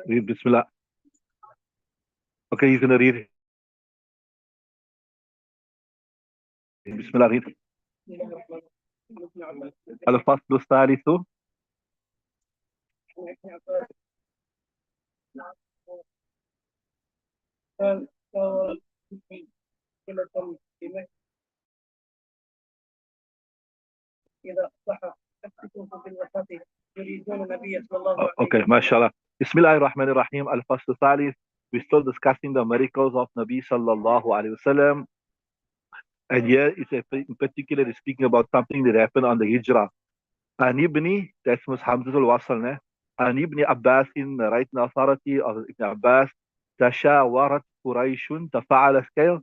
Read Bismillah. Okay, he's gonna read. Bismillah, read. الفصل الثالث. Okay, mashallah. Bismillah ar-Rahman ar-Rahim. Al-Fasl al-Thalith. We're still discussing the miracles of Nabi sallallahu alayhi wasallam. And here it's in particular is speaking about something that happened on the Hijrah. An Ibn, that's Hamzah al-Wasl, An Ibn Abbas in the right authority of Ibn Abbas, Tashawarat Qurayshun, Tafa'ala scale,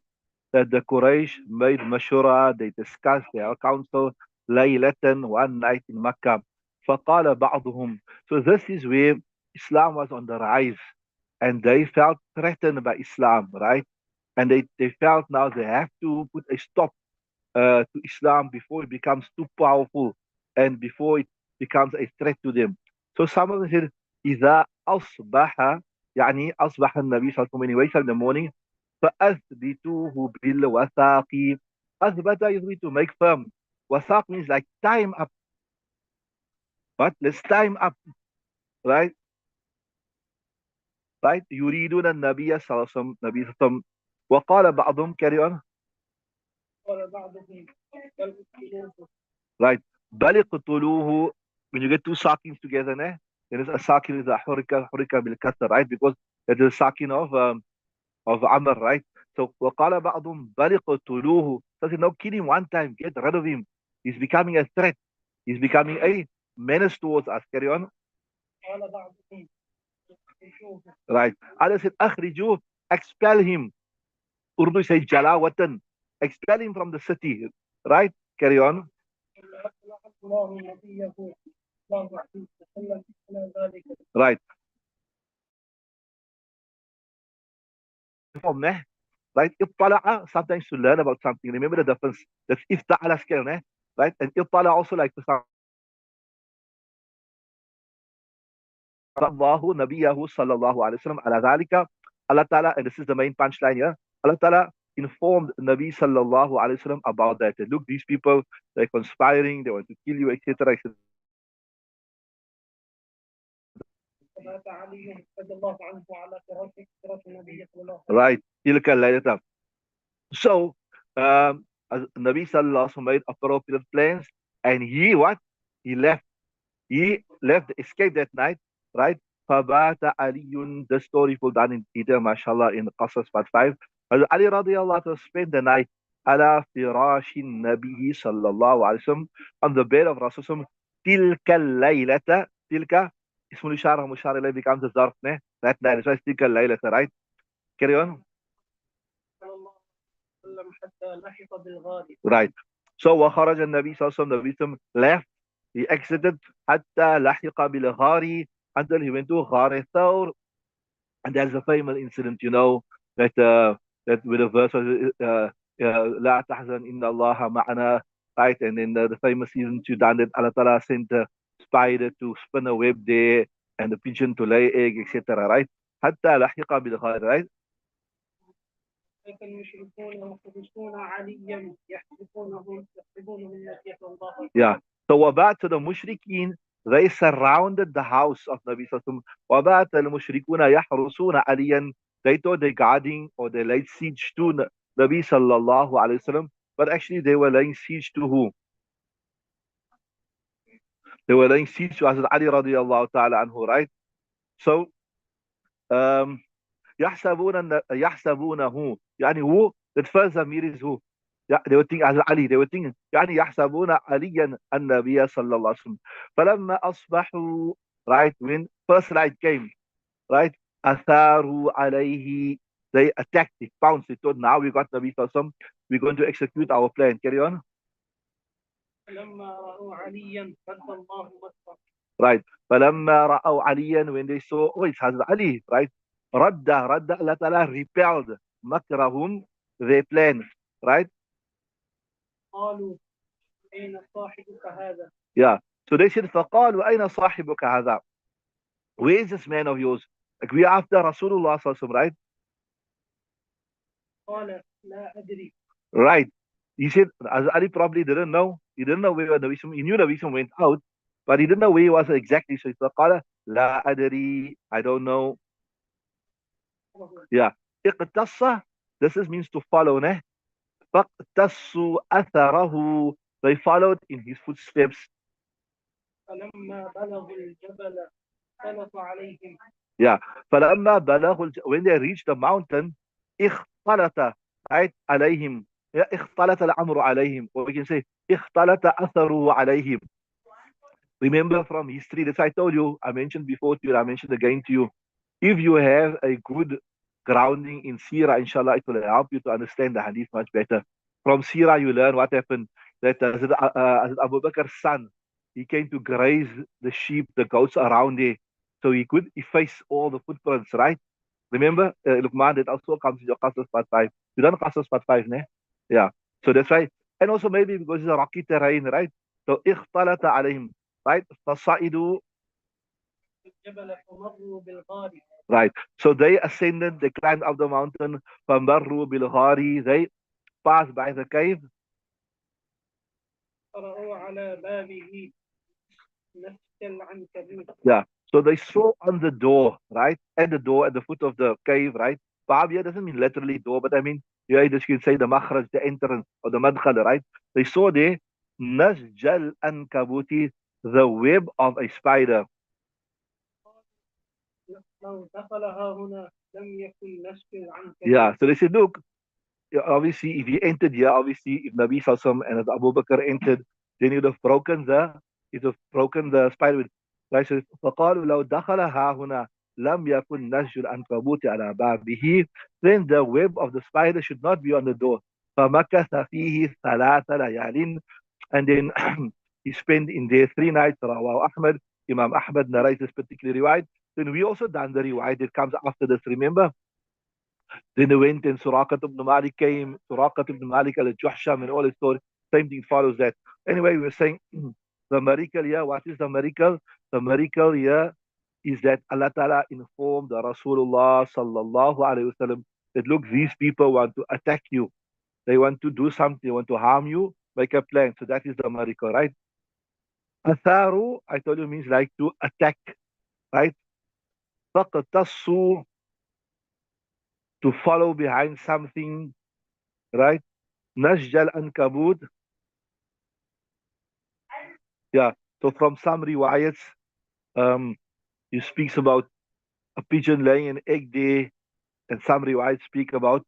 that the Quraysh made mashura, they discussed their council, laylatan, one night in Makkah. فقال بعضهم. So this is where Islam was on the rise, and they felt threatened by Islam, right? And they felt now they have to put a stop to Islam before it becomes too powerful and before it becomes a threat to them. So some of them said, إذا أصبح يعني أصبح النبي صلى الله عليه وسلم in the morning فأثبتوه بالوثاق. أثبت is to make firm. وثاق means like time up. But let's time up, right? Right? يريدون النبي صلى الله عليه وسلم نبي صلى الله عليه وسلم. وقال بعضهم carry on. Right. بل اقتلوه. When you get two sakins together, there is a sakin with a hurika bil kasr, right? Because it is a sakin of Amr, right? So وقال بعضهم بل اقتلوه. So no, kill him one time, get rid of him. He's becoming a threat. He's becoming a menace towards us. Carry on. Right. Others said أخرجوه, expel him. Urdu says jalawatan, expel him from the city. Right? Carry on. Right. Right? Ittala'a, sometimes to learn about something. Remember the difference. That's ifta'ala scale, right? And ittala also like to sound. Allah Nabiyahu sallallahu alayhi wa sallam ala dhalika. Allah Ta'ala, and this is the main punchline here. Allah Ta'ala informed Nabi sallallahu alayhi wa sallam about that. Look, these people, they're conspiring, they want to kill you, etc. Right. Tilka laylatam. So, as Nabi sallallahu alaihi wasallam made appropriate plans, and he what? He left. He left, escaped that night, right? فَبَاتَ عَلِيٌّ. The story full done in detail, mashallah, in Qasas part 5. Ali radiallahu anhu spent the night ala firashin Nabi sallallahu alaihi wasallam, on the bed of Rasul. Tilka laylata. Tilka ismul ishara mushar ilayh becomes a zarf, that night. That's why it's tilka laylata, right? Carry on. Right. So وخرج النبي صلى الله عليه وسلم, the victim left, he exited حتى لحق بالغار, until he went to غار ثور. And there's a famous incident, that that with the verse لا تحزن إن الله معنا, right? And then the famous season 2 done that Allah Ta'ala sent a spider to spin a web there and the pigeon to lay egg, etc. Right? حتى لحق بالغار, right? Yeah. So وبات the mushrikeen, they surrounded the house of Nabi Sallallahu Alaihi Wasallam. وبات المشركون يحرسون عليا. They thought they're guarding or they laid siege to Nabi Sallallahu Alaihi Wasallam, but actually they were laying siege to who? They were laying siege to Hazrat Ali radiallahu ta'ala anhu, right? So يحسبونه, يعني who? That first Amir is who? They were thinking as Ali. They were thinking يعني يحسبون عليا النبي صلى الله عليه وسلم. فلما أصبحوا, right, when first light came, right, أثاروا عليه, they attacked, they pounced, they thought now we got Nabi sallallahu alaihi wasallam, we're going to execute our plan. Carry on. Right. فلما رأوا عليا, when they saw, oh, it's Hazrat Ali, right? رد Allah Ta'ala repelled makrahum, their plans, right? Yeah. So they said, فقالوا أين صاحبك هذا? Where is this man of yours? Like we after Rasulullah sallallahu alaihi wasallam, right? Right. He said, as Ali probably didn't know. He didn't know where Nabi Sallam, he knew Nabi Sallam went out, but he didn't know where he was exactly. So he said, قال لا أدري, I don't know. Yeah. اقتص, this is means to follow, ne? فاقتصوا أثره, they followed in his footsteps. Yeah. فلما بلغوا when they reached the mountain, اختلط, right, عليهم. Yeah, اختلط الأمر عليهم. Or we can say, اختلط أثره عليهم. Remember from history, that's I told you, I mentioned before to you, I mentioned again to you. If you have a good grounding in Sirah, inshallah, it will help you to understand the hadith much better. From Sirah, you learn what happened. That Abu Bakr's son, he came to graze the sheep, the goats around there. So he could efface all the footprints, right? Remember, Luqman, that also comes in your Qasas part 5. You done Qasas part 5, ne? Yeah. So that's right. And also maybe because it's a rocky terrain, right? So, اختلط عليهم, right? فصعدوا. Right. So they ascended, they climbed up the mountain. فمروا بالغار, they passed by the cave. Yeah. So they saw on the door, right? At the door, at the foot of the cave, right? Babia doesn't mean literally door, but I mean, yeah, you can say the makhraj, the entrance, or the madkhal, right? They saw there, nasjal ankabuti, the web of a spider. Yeah, so they said, look, obviously, if he entered here, obviously, if Nabi Sallam and Abu Bakr entered, then he'd have broken the spider with. Right? So, فقالوا لو دخل ها هنا لم يكن نسج العنكبوت على بابه. Then the web of the spider should not be on the door. فمكث فيه 3 ليال. And then he spent in there 3 nights. Rawahu Ahmad. Imam Ahmad narrates this particular riwayat. Then we also done the riwayat that comes after this. Remember, then they went and Suraqat ibn Malik came, Suraqat ibn Malik al-Juhsham and all his story. Same thing follows that. Anyway, we were saying the miracle here, what is the miracle? The miracle here is that Allah Ta'ala informed the Rasulullah sallallahu alayhi wasallam that look, these people want to attack you. They want to do something, they want to harm you, make a plan. So that is the miracle, right? Atharu, I told you, means like to attack, right? Faqtassu, to follow behind something, right? Nasjal Ankabut. Yeah. So from some riwayats, he speaks about a pigeon laying an egg there, and some riwayats speak about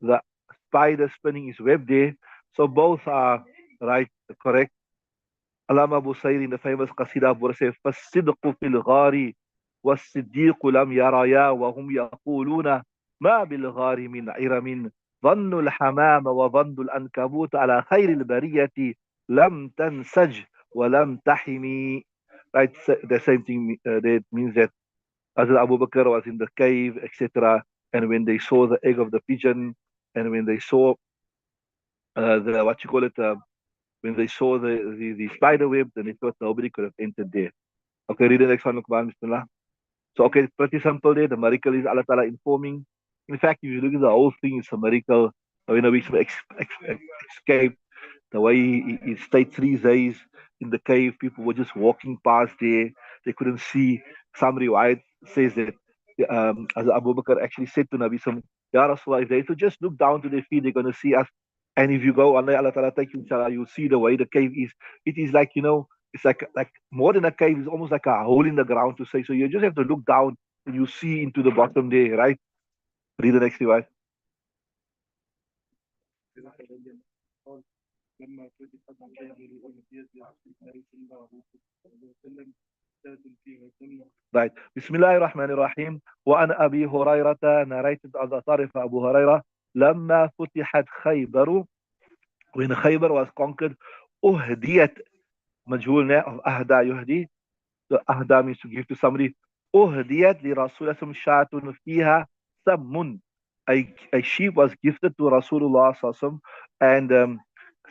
the spider spinning his web there. So both are right, correct. Alama Busayri in the famous Qasida says, فَالصِّدْقُ فِي الْغَارِ وَالصِّدِّيقُ لَمْ يَرَيَا وَهُمْ يَقُولُونَ مَا بِالْغَارِ مِنْ عِرَمٍ ظن الحمام وظن الأنكبوت على خير البرية لم تنسج ولم تحمي. Right, the same thing that means that Hazrat Abu Bakr was in the cave, etc. And when they saw the egg of the pigeon, and when they saw the what you call it, when they saw the spider web, then they thought nobody could have entered there. Okay, read the next one, Luqman, Bismillah. So, okay, it's pretty simple there. The miracle is Allah Ta'ala informing. In fact, if you look at the whole thing, it's a miracle. You know, we escaped. The way he stayed 3 days in the cave, people were just walking past there. They couldn't see. Some riwayat says that as Abu Bakr actually said to Nabi Sallam, Ya Rasulullah, if they to just look down to their feet, they're going to see us. And if you go, Allah Ta'ala take you, inshallah, you'll see the way the cave is. It is like, it's like more than a cave, it's almost like a hole in the ground to say. So you just have to look down and you see into the bottom there, right? Read the next riwayat. Right. Bismillah ar-Rahman ar-Rahim. وعن أبي هريرة narrated on the authority of Abu Hurairah لما فتحت خيبر, when Khaybar was conquered, أهديت, مجهول of أهدى يهدي. The أهدى means to give to somebody. أهديت لرسول الله شاة فيها سم. A sheep was gifted to Rasulullah sallallahu, and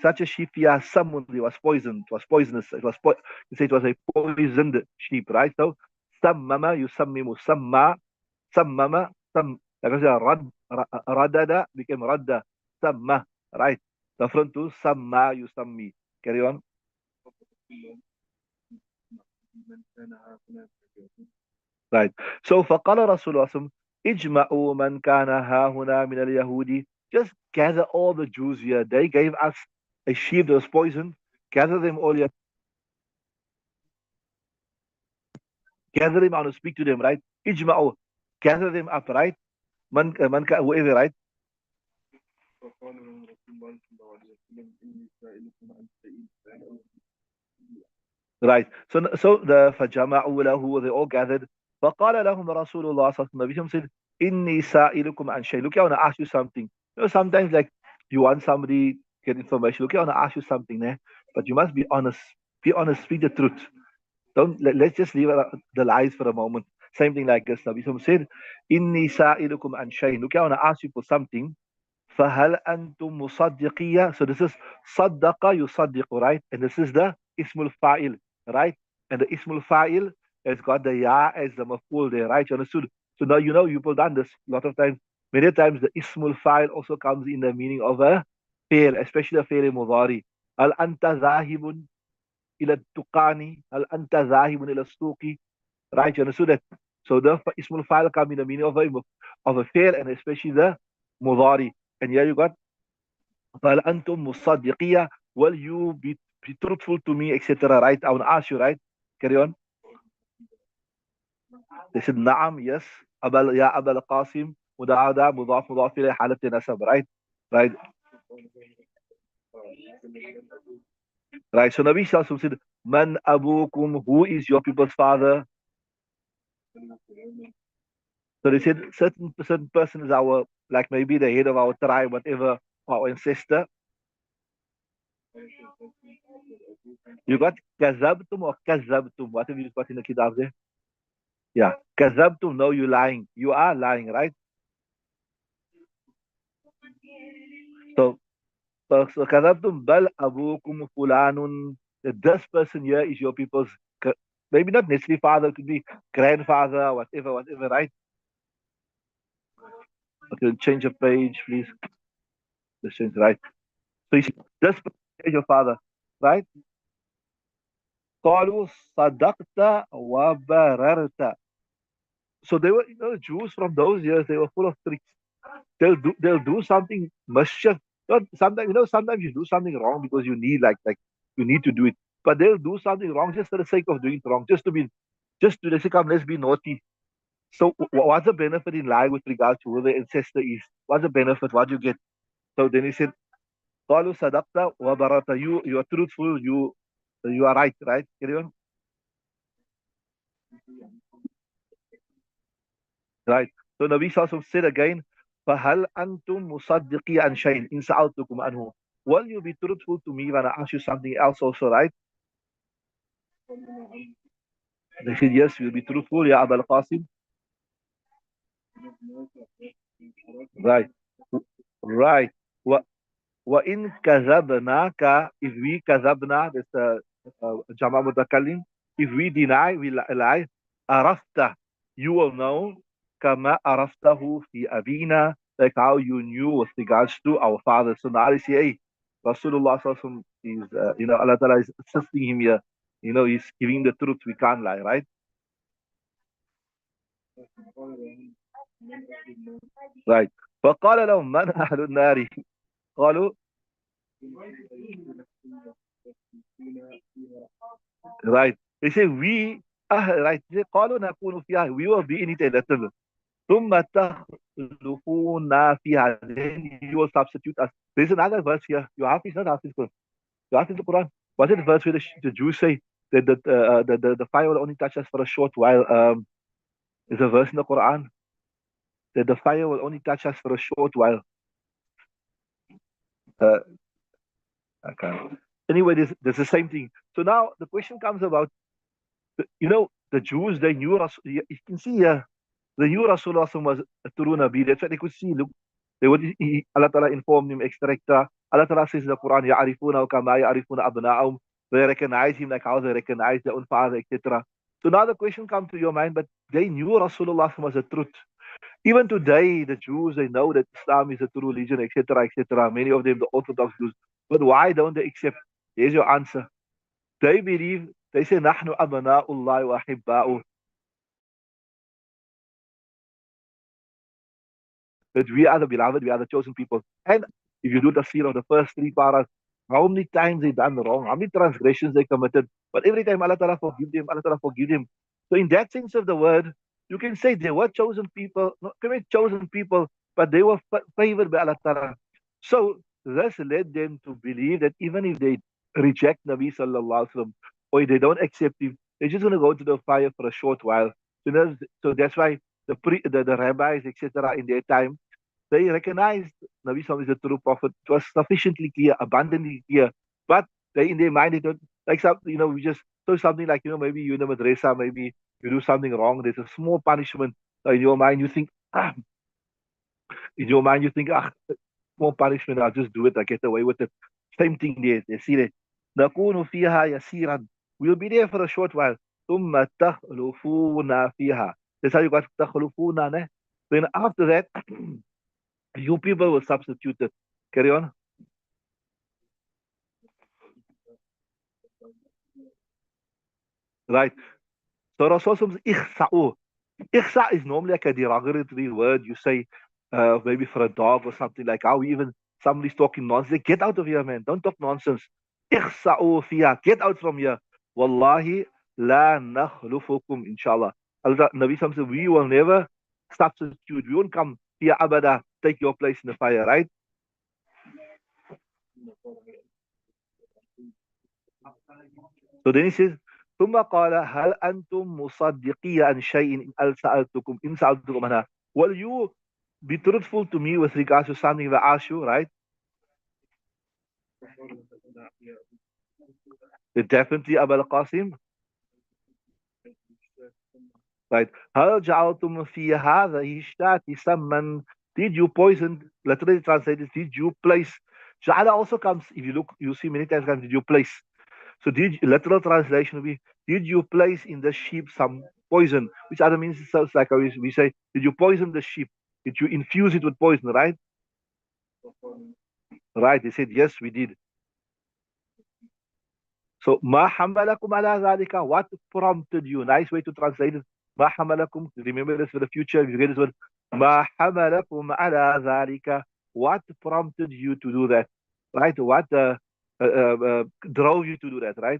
such a sheep فيها سم, it was poisoned, it was poisonous, you say it was a poisoned sheep, right? So سمم يسمم سمّا, Sammama, like I said, radada became radda. Samma, right? Different to samma, you sammi. Carry on. Right. So فقال رسول الله صلى الله عليه وسلم اجمعوا من كان ها هنا من اليهودي. Just gather all the Jews here. They gave us a sheep that was poisoned. Gather them all here. Gather them out and speak to them, right? اجمعوا. Gather them up, right? Whoever, right? Right. So the فجمعوا له, they all gathered. فقال لهم رسول الله صلى الله عليه وسلم said إني سائلكم عن شيء. Look, I want to ask you something. Sometimes like you want somebody to get information. Look, I want to ask you something, eh? But you must be honest. Be honest. Speak the truth. Don't let's just leave the lies for a moment. Same thing like this. Nabi Sallallahu said, "Inni sa'ilukum an shay." Look, I want to ask you for something. فهل أنتم مصدقية? So this is صدق يصدق, right? And this is the ismul fa'il, right? And the ismul fa'il has got the ya as the maf'ul there, right? You understood? So now you know you've done this a lot of times. Many times the ismul fa'il also comes in the meaning of a fail, especially a fail mudari. هل أنت ذاهب إلى الدكان؟ هل أنت ذاهب إلى السوق? Right? You understood that? So the ismul fa'il come in the meaning of a fail, and especially the mudari. And here you got فهل أنتم مصدقية? Will you be truthful to me, etc. Right? I want to ask you, right? Carry on. They said نعم, yes. يا أبا القاسم مدعى مضاف مضاف إليه حالة نسب, right? Right. Right. So Nabi Sallallahu Alaihi Wasallam said, Man abukum, who is your people's father? So they said certain person is our, like maybe the head of our tribe, whatever, our ancestor. You got kazabtum or kazabtum, whatever you got in the kitab there. Yeah, kazabtum, no, you lying. You are lying, right? So, so kazabtum bal abukum fulanun. This person here is your people's, maybe not necessarily father, could be grandfather, whatever, right? Okay, change the page, please. Let's change, right? So you see, this person is your father, right? قالوا صدقت وبررت. So they were, Jews from those years, they were full of tricks. They'll do something mischief. Sometimes, sometimes you do something wrong because you need like you need to do it. But they'll do something wrong just for the sake of doing it wrong, just to, they say, come, let's be naughty. So what's the benefit in lying with regards to who the ancestor is? What's the benefit? What do you get? So then he said, قالوا صدقت وبررت. You are truthful. You are right? Carry on. Right. So Nabi Sallallahu said again, فَهَلْ أَنْتُمْ مُصَدِّقِي عَنْ شَيْءٍ إِنْ سَأَلْتُكُمْ عَنْهُ. Will you be truthful to me when I ask you something else also, right? They said, yes, we'll be truthful, Ya Abul Qasim. Right. Right. وَإِنْ كَذَبْنَاكَ. If we كذبنا, that's Jama Mutakallim. If we deny, we lie, عرفت, you will know, كما عرفته في أبينا, like how you knew with regards to our father. So now I say, hey, Rasulullah Sallallahu is, Allah Ta'ala is assisting him here. He's giving the truth. We can't lie, right? Right. فقال لهم من أهل النار. قالوا, right. They say we, right. They say, قالوا نكون فيها. We will be in it a little. ثم تخلفون فيها. Then you will substitute us. There's another verse here. You have is not Hafiz Quran. You have in the Quran. Was it the verse where the Jews say that the fire will only touch us for a short while? There's a verse in the Quran that the fire will only touch us for a short while. Uh, I can't. Anyway, there's the same thing. So now the question comes about, the Jews, they knew us. You can see here, they knew Rasulullah was a true Nabi. That's what they could see. Look, Allah Ta'ala informed him, extra. Allah Ta'ala says in the Quran, يَعْرِفُونَهُ كَمَا يَعْرِفُونَ أَبْنَاءَهُم. They recognize him like how they recognize their own father, etc. So now the question comes to your mind, but they knew Rasulullah was the truth. Even today, the Jews, they know that Islam is a true religion, etc., etc. Many of them, the Orthodox Jews. But why don't they accept? Here's your answer. They believe, they say, نحن أبناء الله وأحباؤه. That we are the beloved, we are the chosen people. And if you do the scene of the first three paras, how many times they done wrong, how many transgressions they committed, but every time Allah Ta'ala forgive them, Allah Ta'ala forgive them. So in that sense of the word, you can say they were chosen people, not chosen people, but they were favored by Allah Ta'ala. So this led them to believe that even if they reject Nabi Sallallahu Alaihi Wasallam, or if they don't accept him, they're just going to go to the fire for a short while. So that's why the rabbis, etc., in their time, they recognized Nabi Sallallahu is a true prophet. It was sufficiently clear, abundantly clear. But they in their mind, they don't like some, we just so something like, maybe you in the madrasa, maybe you do something wrong. There's a small punishment. In your mind, you think, small punishment, I'll just do it, I get away with it. Same thing there. They see that. نكون فيها يسيرا. We'll be there for a short while. ثم تخلفون فيها. That's how you got تخلفون, ne? Then after that, you people will substitute it. Carry on. Right. So Rasul says, "Ikhsa'u." Ikhsa is normally like a derogatory word you say, maybe for a dog or something, like how even somebody's talking nonsense. Get out of here, man. Don't talk nonsense. Ikhsa'u fiha. Get out from here. Wallahi, la nakhlufukum, inshallah. Allah, Nabi Sam said, we will never substitute. We won't come here abada, take your place in the fire, right? So then he says, ثم قال هل أنتم مصدقي عن شيء إن سألتكم عنها. Will you be truthful to me with regards to something if I ask you, right? Definitely Abu al-Qasim, right? هل جعلتم في هذه الشاة سما. Did you poison, literally translated, did you place. Ja'ala also comes, if you look, you see many times comes, did you place. So literal translation will be, did you place in the sheep some poison? Which other means, it sounds like we say, did you poison the sheep? Did you infuse it with poison, right? Right. They said, yes, we did. So, ma hamalakum ala zalika, what prompted you? Nice way to translate it. Ma hamalakum, remember this for the future. If you get this word, ma hamalakum ala zalika, what prompted you to do that? Right? What drove you to do that, right?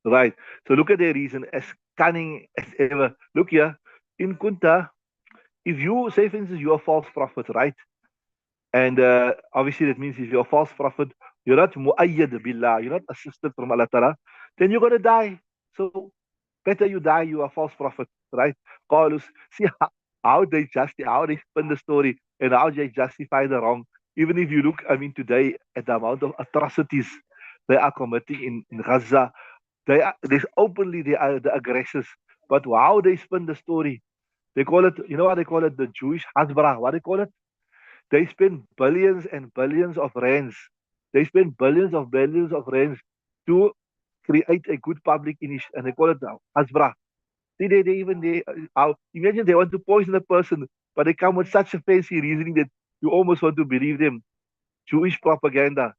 Right. So look at the reason, as cunning as ever. Look here, in Kunta, if you say, for instance, you're a false prophet, right? And obviously that means if you're a false prophet, you're not mu'ayyad billah, you're not assisted from Allah Ta'ala, then you're gonna die. So better you die, you are a false prophet, right? Qalus, see how they spin the story and how they justify the wrong. Even if you look, I mean, today at the amount of atrocities they are committing in Gaza, they openly they are the aggressors. But how they spin the story, they call it, you know what they call it, the Jewish Hasbara. What they call it? They spend billions and billions of rands. They spend billions of rands to create a good public image, and they call it Hasbara. See, imagine they want to poison a person, but they come with such a fancy reasoning that you almost want to believe them. Jewish propaganda.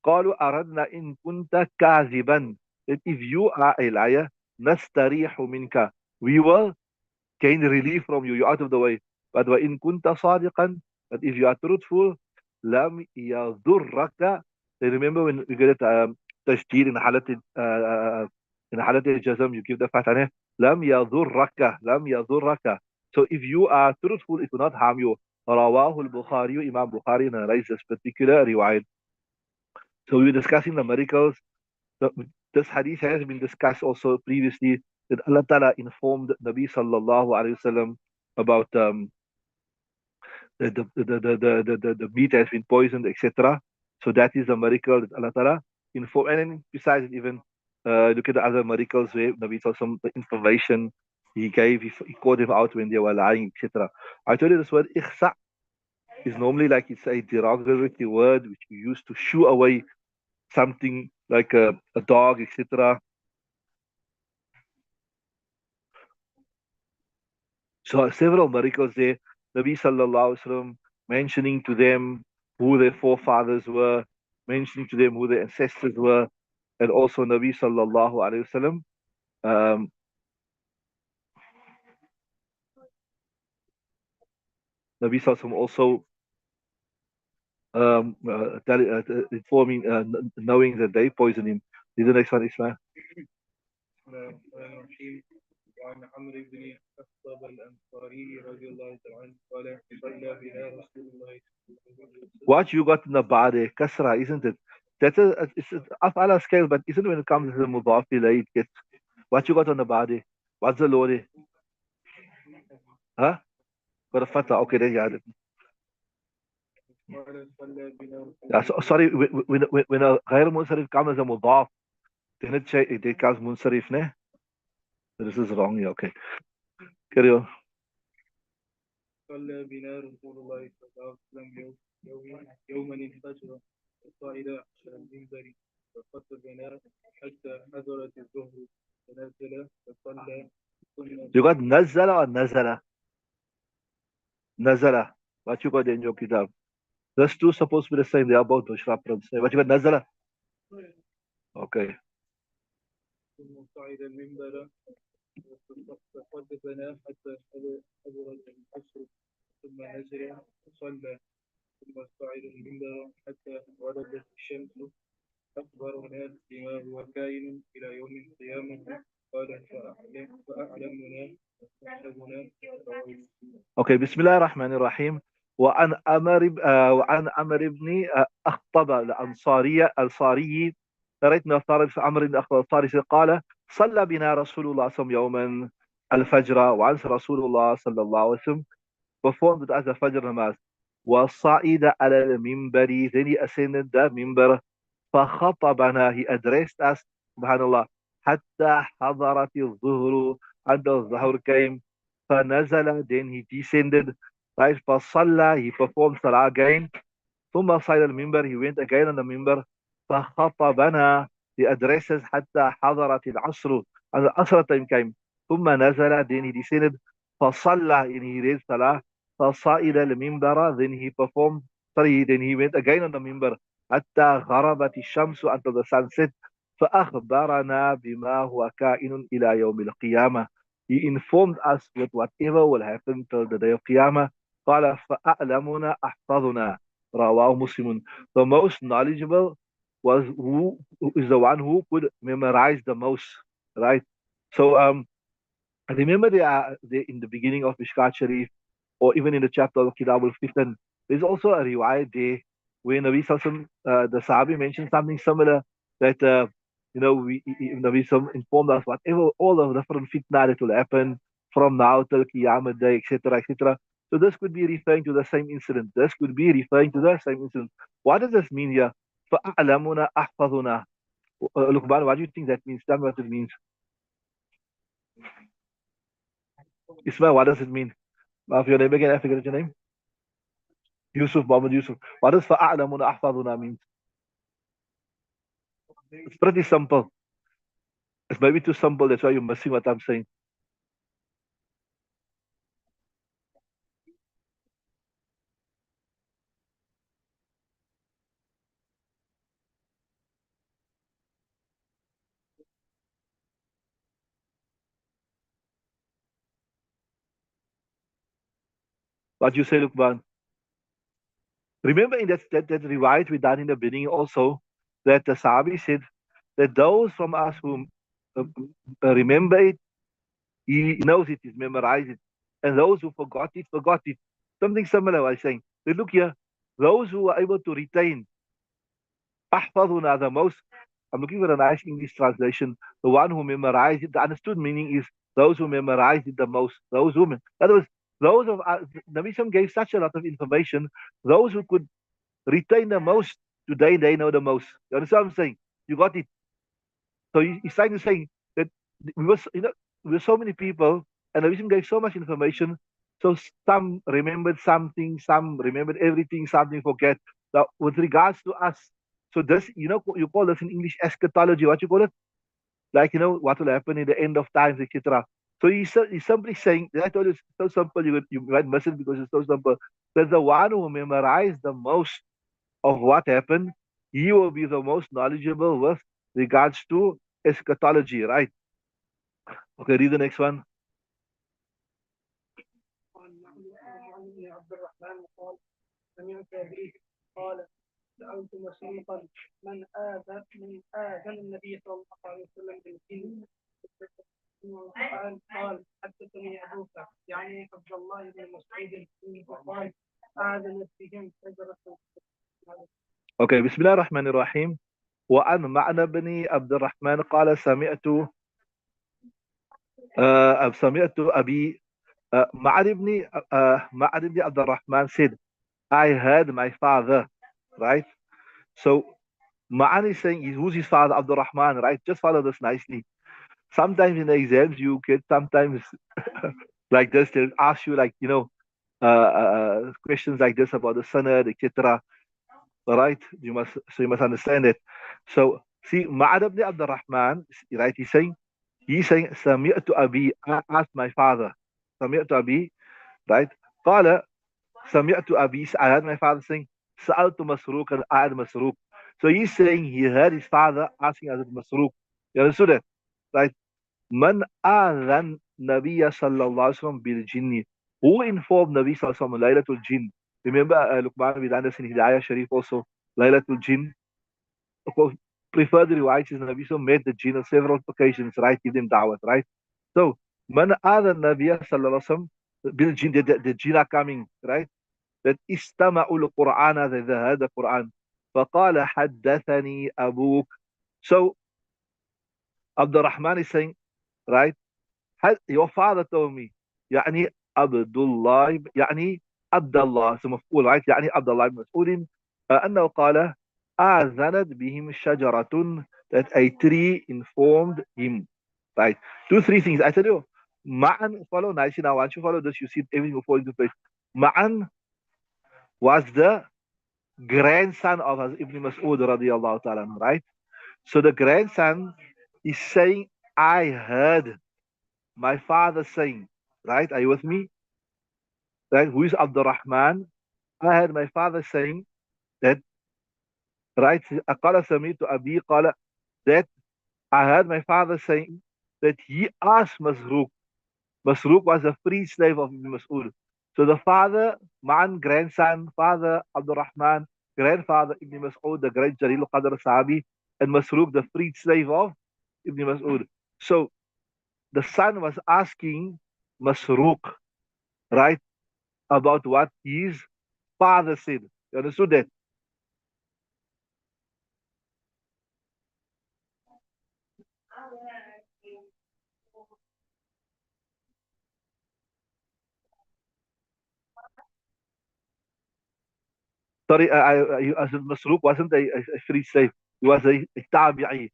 قالوا أردنا إن كنت كاذبا. That if you are a liar, نستريح منك. We will gain relief from you. You're out of the way. But وإن كنت صادقا. But if you are truthful, لم يضرك. They remember when we get it تشديد in حالة الجزم, you give the fatah. لم يضرك. لم يضرك. So if you are truthful, it will not harm you. رواه البخاري. Imam Bukhari narrates this particular riwayat. So we were discussing the miracles. This hadith has been discussed also previously, that Allah Ta'ala informed Nabi Sallallahu Alaihi Wasallam about the meat has been poisoned, etc. So that is a miracle that Allah Ta'ala informed. And then besides it, even look at the other miracles where Nabi Sallallahu the information he gave, he called them out when they were lying, etc. I told you this word ikhsa is normally like it's a derogatory word which we use to shoo away something like a dog, etc. So several miracles there. Nabi sallallahu alaihi wasallam mentioning to them who their forefathers were, mentioning to them who their ancestors were, and also Nabi sallallahu alaihi wasallam. Um, Nabi sallallahu alaihi wasallam also informing, knowing that they poisoned him. Is the next one, Ismail? What you got in the body, kasra, isn't it? That's it's a afala scale, but isn't it when it comes to the mudaf ilayh, it gets what you got on the body? What's the law there? Huh? Got a fatha. Okay, there you have it. Yeah, so, sorry, when a غير منصرف comes as a mudaf, then it becomes munsarif, ne? This is wrong here. Okay, carry on. You got nazala or nazala? Nazala. What you got in your kitab? Those two supposed to be the same. They are both Bushra proms. What you got nazala? Okay. Okay, بسم الله الرحمن الرحيم. وعن أمر بن أخطب الأنصاري رأيت من طارق عمرو بن أخطب الأنصاري قال صلى بنا رسول الله صلى الله عليه وسلم يوما الفجر وعن رسول الله صلى الله عليه وسلم performed with us a Fajr namaz وصعد على المنبر, then he ascended the minbar فخطبنا, he addressed us, subhanallah, حتى حضرت الظهر, until الظهر came, فنزل, then he descended, right, فصلى, he performed salah again, ثم صعد المنبر, he went again on the minbar, فخطبنا, he addresses حتى حضرت العصر, and the Asr time came, ثم نزل, then he descended, فصلى, and he read salah, فصعد المنبر, then he performed, sorry, then he went again on the minbar, حتى غربت الشمس, until the sun set, فأخبرنا بما هو كائن إلى يوم القيامة. He informed us with whatever will happen till the day of Qiyamah. قال فأعلمنا أحفظنا, رواه مسلم. The most knowledgeable was who is the one who could memorize the most, right? So remember they in the beginning of Mishkaat Shareef, or even in the chapter of Kitab al-Fitan, there's also a riwayat there where Nabi Sallallahu the Sahabi mentioned something similar, that Nabi Sallallahu informed us whatever all the different fitna that will happen from now till Qiyamah Day, etc., etc. So this could be referring to the same incident. This could be referring to the same incident. What does this mean here? فَأَعْلَمُنَا أَحْفَظُنَا. Luqman, what do you think that means? Tell me what it means. Ismail, what does it mean? Of your name again, I forget your name. Yusuf, Muhammad Yusuf. What does فَأَعْلَمُنَا أَحْفَظُنَا means? It's pretty simple. It's maybe too simple. That's why you're missing what I'm saying. What you say, Luqman? Remember in that riwayat we done in the beginning also, that the Sahabi said that those from us who uh, remember it, he knows it, he's memorized it. And those who forgot it, forgot it. Something similar I was saying. But look here, those who are able to retain, أحفظنا, the most, I'm looking for a nice English translation, the one who memorized it, the understood meaning is those who memorized it the most, those who, in other words, those of, Nabi Sam gave such a lot of information, those who could retain the most, today they know the most. You understand what I'm saying? You got it. So he's trying to say that we were, we were so many people, and the vision gave so much information. So some remembered something, some remembered everything, something forget. Now, with regards to us, so this, you call this in English eschatology. What you call it? Like, what will happen in the end of times, etc. So he's simply saying, I told you it's so simple, you might miss it because it's so simple. That the one who memorized the most of what happened, he will be the most knowledgeable with regards to eschatology, right? Okay, read the next one. Okay, بسم الله الرحمن الرحيم. وعن معنى بن عبد الرحمن قال سمعت أبي معن بن عبد الرحمن said, I heard my father, right? So Ma'an is saying, who's his father? Abdul Rahman, right? Just follow this nicely. Sometimes in the exams, you get sometimes like this, they'll ask you, like, questions like this about the Sanad, etc. Right? You must understand it. So, see, Ma'an ibn Abdul Rahman, right? He's saying, Sami'tu Abi, I asked my father. Sami'tu Abi, right? قال سمعت أبي, I heard my father saying, سألت مسروق and I had Masruq. So he's saying he heard his father asking Hazrat Masruq. You understood it? Right? Man آذن نبي صلى الله عليه وسلم بالجن. Who informed Nabi صلى الله عليه وسلم Laylatul Jinn? Remember, Luqman with us in Hidayah Shareef also, Laylatul Jinn. Of course, preferred riwayat is Nabi so met the jinn on several occasions, right? Give them da'wat, right? So, man آذن النبي صلى الله عليه وسلم بالجن, the jinn are coming, right? that استمعوا القرآن, هذا القرآن فقال حدثني أبوك. So Abdul Rahman is saying, right, your father told me, يعني عبد الله, يعني عبد الله, so مفعول, right, يعني عبد الله بن مسعود أنه قال آذنت بهم شجرة, that a tree informed him, right? Two, three things. I tell you, Ma'an, follow nicely now. Once you follow this, you see everything will fall into place. Ma'an was the grandson of Ibn Mas'ud radiallahu ta'ala, right? So the grandson is saying, I heard my father saying, right? Are you with me? Right? Who is Abdul Rahman? I heard my father saying that, right? قال سمعت أبي قال, that I heard my father saying that he asked Masruq. Masruq was a free slave of Ibn Mas'ud. So the father, man, grandson, father, Abdul Rahman, grandfather, Ibn Mas'ud, the great Jalil Qadr Sahabi, and Masruq, the freed slave of Ibn Mas'ud. So the son was asking Masruq, right, about what his father said. You understood that? Sorry, as Masruq wasn't a free slave. He was a tabi'i.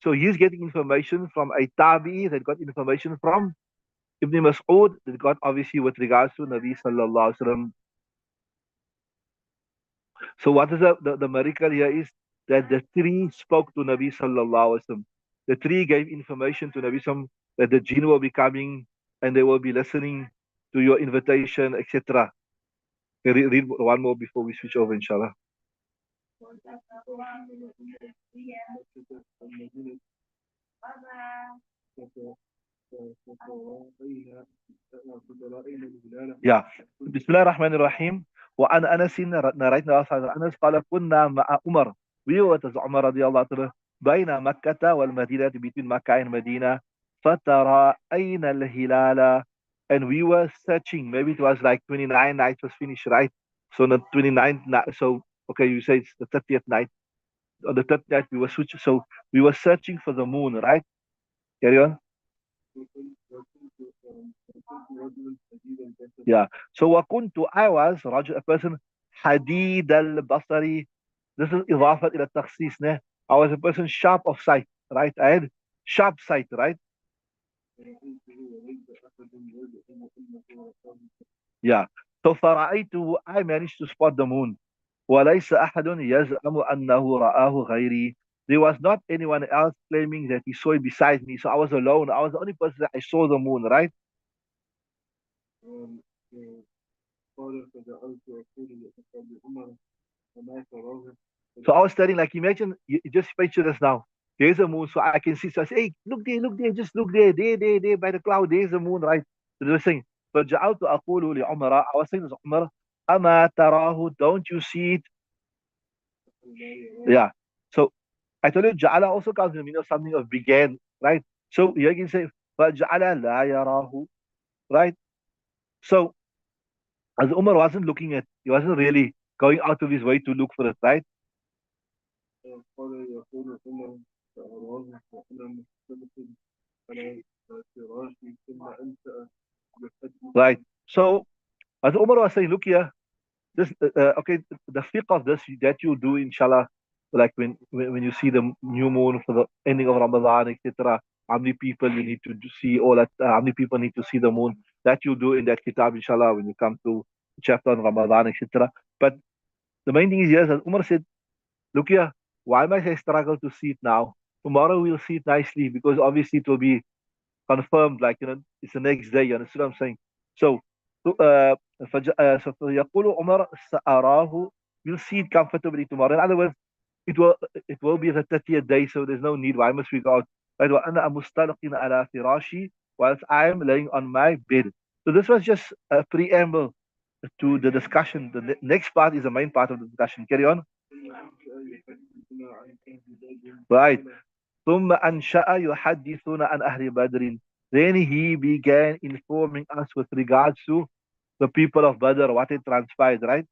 So he's getting information from a tabi'i that got information from Ibn Mas'ud, that got obviously with regards to Nabi sallallahu alaihi wasallam. So what is the miracle here is that the tree spoke to Nabi sallallahu alaihi wasallam. The tree gave information to Nabi sallam that the jinn will be coming and they will be listening to your invitation, etc. Read one more before we switch over, inshallah. Yeah. Bismillah ar-Rahman ar-Rahim. وعن أنس narrating أنس قال كنا مع عمر. We were with Umar رضي الله عنه بين مكة والمدينة, between Makkah and Medina. فترأينا الهلال, and we were searching. Maybe it was like 29 nights was finished, right? So the 29th night. So okay, you say it's the 30th night. On the 30th night we were searching. So we were searching for the moon, right? Carry on. Yeah. So وكنت, I was رجل, a person حديد البصري. This is إضافة إلى التخصيص, نه. I was a person sharp of sight, right? I had sharp sight, right? Yeah. So فرأيته, I managed to spot the moon. وليس أحد يزعم أنه رآه غيري. there was not anyone else claiming that he saw it besides me. So I was alone. I was the only person that I saw the moon, right? So I was telling, like, imagine, you just picture this now. There's a moon, so I can see. So I say, hey, look there, just look there, by the cloud. There's a moon, right? So they were saying, فجعلت أقول لعمر, I was saying to Umar, أما تراه, don't you see it? Yeah. So I told you, Ja'ala also comes in the meaning of something of began, right? So you can say, فجعل لا يراه, right? So as Umar wasn't looking at, he wasn't really going out of his way to look for it, right? Right. So as Umar was saying, look here, this okay, the fiqh of this that you do, inshallah, like when you see the new moon for the ending of Ramadan, etc. How many people you need to see all that? How many people need to see the moon? That you do in that kitab, inshallah, when you come to chapter on Ramadan, etc. But the main thing is, yes, as Umar said, look here, why must I struggle to see it now? Tomorrow we'll see it nicely because obviously it will be confirmed, like, it's the next day. You understand what I'm saying? So, فيقول عمر سأراه, you'll see it comfortably tomorrow. In other words, it will it will be the 30th day, so there's no need. Why must we go out? Right? وأنا مستلق على فراشي, whilst I am laying on my bed. So this was just a preamble to the discussion. The next part is the main part of the discussion. Carry on. Right. ثم أنشأ يحدثنا عن أهل بدر. Then he began informing us with regards to the people of Badr, what had transpired, right?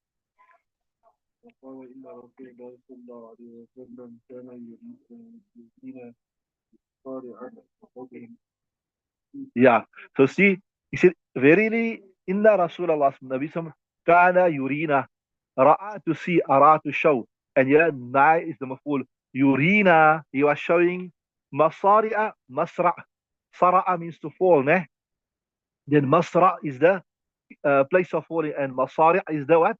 Yeah. So see, he said, verily, inna Rasulullah Nabi Sam kana yurina. Ra'a to see, ara to show. And yeah, na is the maful. Yurina, he was showing masari'a, masra'. Sara'a means to fall, ne? Then masra' is the place of falling, and masari' is the what?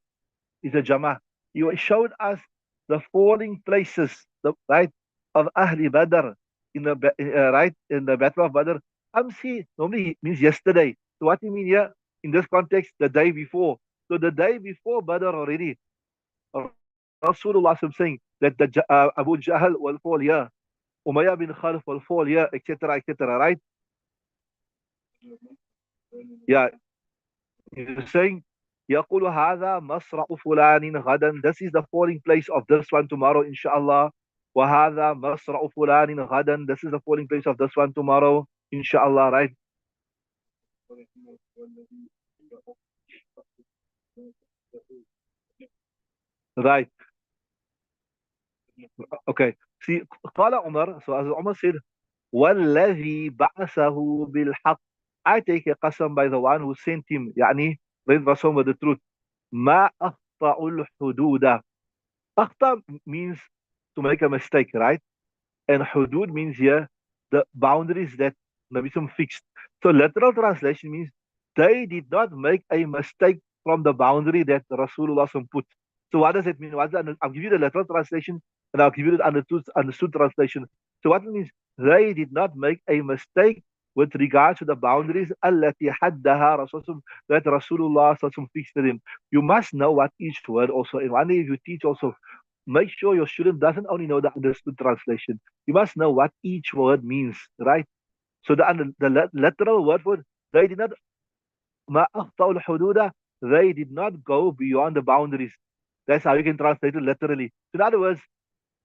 Is the jama. You showed us the falling places, right, of Ahli Badr in the right in the Battle of Badr. Amsi normally means yesterday. So what do you mean here in this context? The day before. So the day before Badr already, Rasulullah saying that the Abu Jahl will fall here, Umayyah bin Khalif will fall here, etc., etc. Right? Yeah, he's saying, يقول هذا مصرع فلان غدا. This is the falling place of this one tomorrow, inshallah. وهذا مصرع فلان غدا. This is the falling place of this one tomorrow, inshallah, right? Right. Okay. See, قال عمر, so as Umar said, والذي بعثه بالحق. I take a qasam by the one who sent him, يعني, with the truth. ما أخطأ الحدود. أخطأ means to make a mistake, right? And hudud means here the boundaries that Nabi Sallam fixed. So literal translation means they did not make a mistake from the boundary that Rasulullah Sallam put. So what does it mean? I'll give you the literal translation and I'll give you the understood translation. So what it means, they did not make a mistake with regards to the boundaries التي حدها Rasul that Rasulullah Sallam fixed for them. You must know what each word also. And one day if you teach also, make sure your student doesn't only know the understood translation. You must know what each word means, right? So the literal word for they did not ما أخطأوا الحدود, they did not go beyond the boundaries. That's how you can translate it literally. So in other words,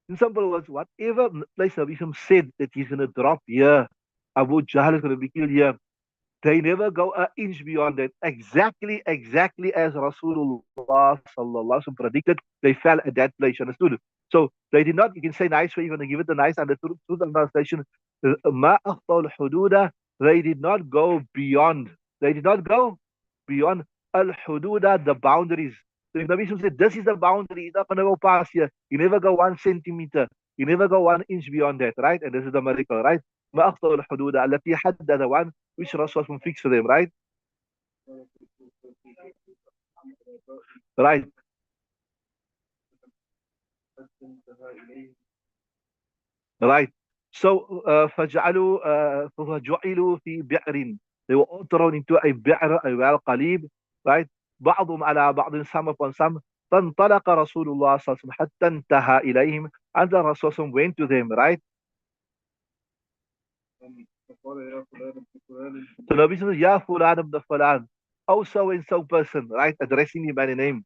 in simple words, whatever place Nabi said that he's going to drop here, Abu Jahl is going to be killed here, they never go an inch beyond that. Exactly as Rasulullah sallallahu alaihi wasallam predicted, they fell at that place. Understood? So they did not. You can say nice way, you're going to give it a nice understood translation. Ma akhtal hududa. They did not go beyond. They did not go beyond al hududa, the boundaries. So if Nabi said this is the boundary, he's not going to go past here. You never go 1 centimeter. You never go 1 inch beyond that, right? And this is the miracle, right? ما أخطأ الحدود التي حدد the one which Rasul fixed for them, right? Right. Right. So فجعلوا في بئر. They were all thrown into a بئر, a well, قليب. Right. بعضهم على بعض, some upon some. فانطلق رسول الله صلى الله عليه وسلم حتى انتهى إليهم. And the Rasul went to them. Right. So Nabi says, Ya Fulan ibn Fulan. Oh, so and so person. Right. Addressing him by the name.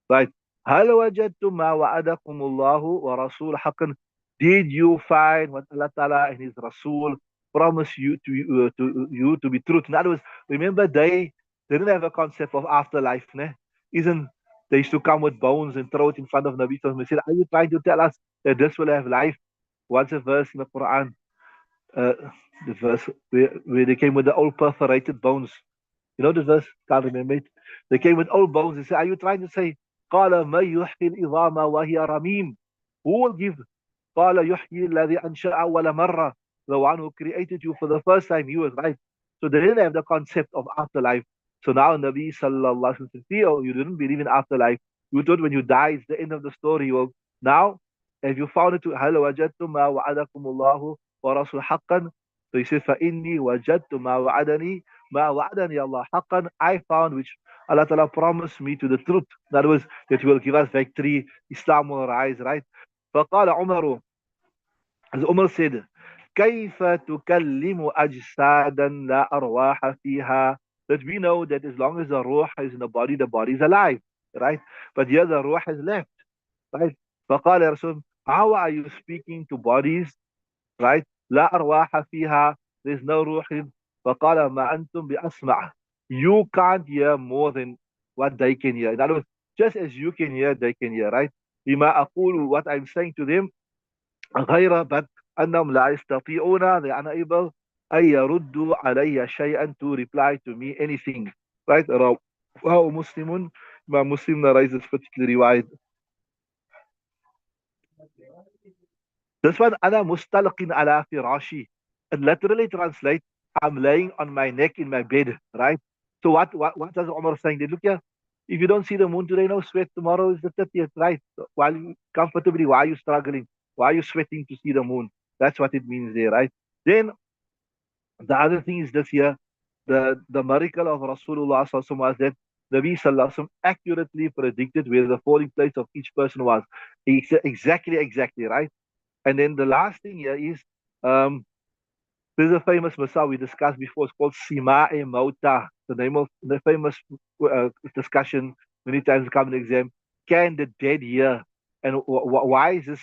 Right. هل وجدتم ما وعدكم الله ورسول حقا. Did you find what Allah Ta'ala and His Rasul promised you to be truth? In other words, remember they didn't have a concept of afterlife. Ne? Isn't they used to come with bones and throw it in front of Nabi Sallallahu Alaihi Wasallam and said, are you trying to tell us that this will have life? What's a verse in the Quran? Uh, the verse where they came with the old perforated bones. You know the verse? Can't remember it. They came with old bones. They said, are you trying to say, قال ما يحيي العظام وهي رميم? Who will give? قال يحيي الذي أنشأ أول مرة. The one who created you for the first time, he was right. So they didn't have the concept of afterlife. So now Nabi sallallahu alaihi wasallam says, oh, you didn't believe in afterlife. You thought when you die, it's the end of the story. Well, now, if you found it to هل وجدتم ما وعدكم الله ورسول حقا. So he says, فإني وجدت ما وعدني ما وعدني الله حقا. I found which Allah Ta'ala promised me to the truth. In other words, that He will give us victory. Islam will rise, right? فقال عمر, as Umar said, كيف تكلم أجسادا لا أرواح فيها. That we know that as long as the ruh is in the body is alive, right? But here the ruh has left, right? فقال يا رسول, how are you speaking to bodies, right? لا أرواح فيها. There's no ruh in. فقال ما أنتم بأسمع. You can't hear more than what they can hear. In other words, just as you can hear, they can hear, right? بما أقول, what I'm saying to them, غير but أنهم لا يستطيعون, they are unable أن يردوا علي شيئا, to reply to me anything, right? رواه مسلم. Imam Muslim narrates this particular riwayat. This one, أنا مستلق على فراشي. It literally translates, I'm laying on my neck in my bed, right? So what does Umar saying? They look here, if you don't see the moon today, no sweat. Tomorrow is the 30th, right? So while you comfortably, why are you struggling? Why are you sweating to see the moon? That's what it means there, right? Then the other thing is this here, the miracle of Rasulullah Sallallahu Alaihi Wasallam was that Nabi Sallallahu Alaihi Wasallam accurately predicted where the falling place of each person was. Exactly, right? And then the last thing here is, um, there's a famous masal we discussed before. It's called Sima'i Mauta. The name of the famous discussion many times come in the exam. Can the dead hear? And why is this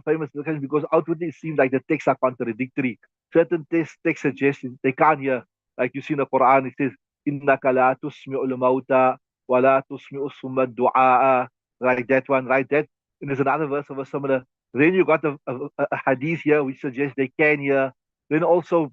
famous discussion? Because outwardly it seems like the texts are contradictory. Certain texts suggest they can't hear. Like you see in the Quran, it says, إِنَّكَ لَا تُسْمِعُ الْمَوْتَى وَلَا تُسْمِعُ الصُّمَّ الدُّعَاءَ. Like that one, right? That. And there's another verse of a similar. Then you got a hadith here which suggests they can hear. Then also,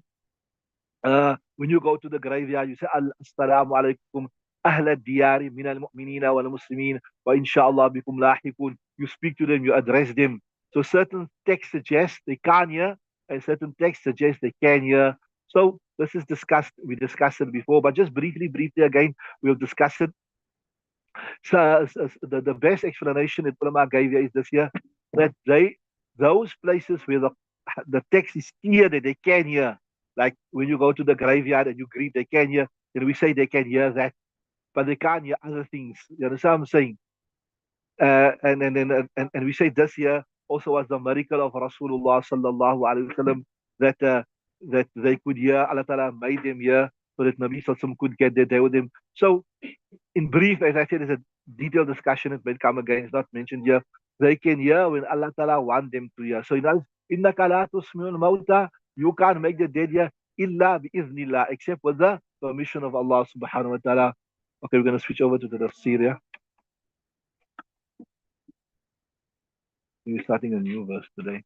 when you go to the graveyard, you say, Assalamu alaikum, أهل الديار من المؤمنين والمسلمين وإن شاء الله بكم لاحقون. You speak to them, you address them. So certain texts suggest they can't hear, and certain texts suggest they can hear. So this is discussed, we discussed it before, but just briefly again, we'll discuss it. So the best explanation that ulama gave here is this here, that those places where the text is clear that they can hear, like when you go to the graveyard and you greet, they can hear, then we say they can hear that, but they can't hear other things. You understand what I'm saying? And we say this here also was the miracle of Rasulullah sallallahu alaihi wasallam, that that they could hear. Allah Ta'ala made them hear so that Nabi sallallahu alaihi wasallam could get their day with them. So in brief, as I said, there's a detailed discussion. It may come again. It's not mentioned here. They can hear when Allah Ta'ala want them to hear. So in other words, إِنَّكَ لَا تُسْمِعُ الْمَوْتَى, you can't make the dead hear إِلَّا بِإِذْنِ اللَّهِ, except with the permission of Allah subhanahu wa ta'ala. Okay, we're going to switch over to the tafsir, yeah? We're starting a new verse today.